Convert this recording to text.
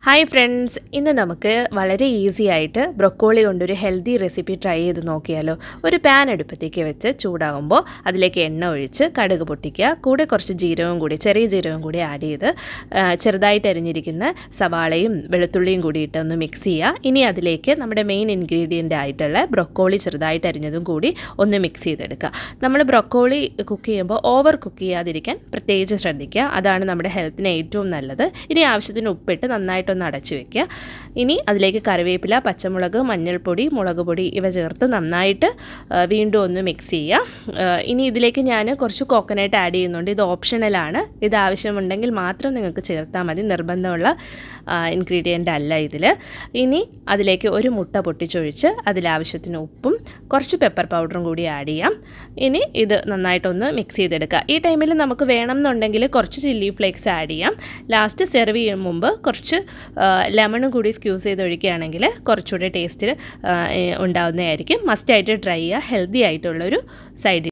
Hi friends, ഇന്ന് നമുക്ക് വളരെ ഈസി ആയിട്ട് ബ്രൊക്കോളി കൊണ്ടൊരു ഹെൽത്തി റെസിപ്പി ട്രൈ ചെയ്ത് നോക്കിയാലോ. ഒരു പാൻ അടുപ്പത്തേക്ക് വെച്ച് ചൂടാകുമ്പോൾ അതിലേക്ക് എണ്ണ ഒഴിച്ച് കടുക് പൊട്ടിക്കുക. കൂടെ കുറച്ച് ചെറിയ ജീരകവും കൂടി ആഡ് ചെയ്ത് ചെറുതായിട്ട് അരിഞ്ഞിരിക്കുന്ന സവാളയും വെളുത്തുള്ളിയും കൂടി ഇട്ടൊന്ന് മിക്സ് ചെയ്യുക. ഇനി അതിലേക്ക് നമ്മുടെ മെയിൻ ഇൻഗ്രീഡിയൻ്റ് ആയിട്ടുള്ള ബ്രൊക്കോളി ചെറുതായിട്ട് അരിഞ്ഞതും കൂടി ഒന്ന് മിക്സ് ചെയ്തെടുക്കുക. നമ്മൾ ബ്രൊക്കോളി കുക്ക് ചെയ്യുമ്പോൾ ഓവർ കുക്ക് ചെയ്യാതിരിക്കാൻ പ്രത്യേകിച്ച് ശ്രദ്ധിക്കുക. അതാണ് നമ്മുടെ ഹെൽത്തിന് ഏറ്റവും നല്ലത്. ഇനി ആവശ്യത്തിന് ഉപ്പിട്ട് നന്നായിട്ട് ഒന്ന് അടച്ചു വെക്കുക. ഇനി അതിലേക്ക് കറിവേപ്പില, പച്ചമുളക്, മഞ്ഞൾപ്പൊടി, മുളക് പൊടി ഇവ ചേർത്ത് നന്നായിട്ട് വീണ്ടും ഒന്ന് മിക്സ് ചെയ്യുക. ഇനി ഇതിലേക്ക് ഞാൻ കുറച്ച് കോക്കനട്ട് ആഡ് ചെയ്യുന്നുണ്ട്. ഇത് ഓപ്ഷണലാണ്. ഇത് ആവശ്യമുണ്ടെങ്കിൽ മാത്രം നിങ്ങൾക്ക് ചേർത്താൽ മതി. നിർബന്ധമുള്ള ഇൻഗ്രീഡിയൻ്റ് അല്ല ഇതിൽ. ഇനി അതിലേക്ക് ഒരു മുട്ട പൊട്ടിച്ചൊഴിച്ച് അതിലാവശ്യത്തിന് ഉപ്പും കുറച്ച് പെപ്പർ പൗഡറും കൂടി ആഡ് ചെയ്യാം. ഇനി ഇത് നന്നായിട്ടൊന്ന് മിക്സ് ചെയ്തെടുക്കുക. ഈ ടൈമിൽ നമുക്ക് വേണമെന്നുണ്ടെങ്കിൽ കുറച്ച് ചില്ലി ഫ്ലേക്സ് ആഡ് ചെയ്യാം. ലാസ്റ്റ് സെർവ് ചെയ്യും മുമ്പ് കുറച്ച് ലെമണും കൂടി സ്ക്യൂസ് ചെയ്ത് ഒഴിക്കുകയാണെങ്കിൽ കുറച്ചുകൂടി ടേസ്റ്റ് ഉണ്ടാവുന്നതായിരിക്കും. മസ്റ്റായിട്ട് ട്രൈ ചെയ്യുക. ഹെൽത്തി ആയിട്ടുള്ളൊരു സൈഡ്